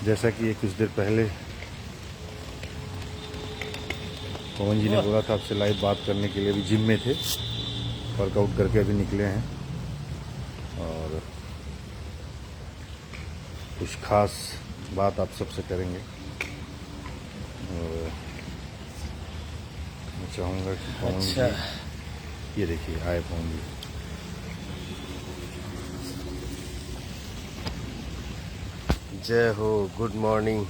जैसा कि ये कुछ देर पहले पवन जी ने बोला था आपसे लाइव बात करने के लिए, अभी जिम में थे, वर्कआउट करके अभी निकले हैं और कुछ खास बात आप सबसे करेंगे। और मैं चाहूँगा कि पवन जी, ये देखिए आए पवन जी। जय हो, गुड मॉर्निंग,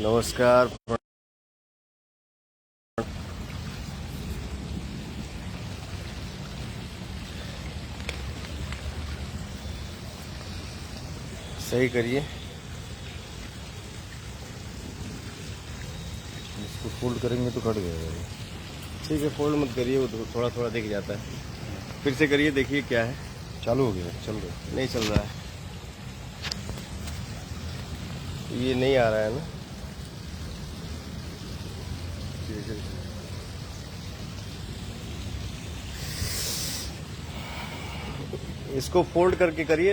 नमस्कार। सही करिए, इसको फोल्ड करेंगे तो कट जाएगा ये। ठीक है, फोल्ड मत करिए, वो थोड़ा थोड़ा दिख जाता है। फिर से करिए, देखिए क्या है। चालू हो गया, चल रहा है। नहीं चल रहा है, ये नहीं आ रहा है ना। इसको फोल्ड करके करिए।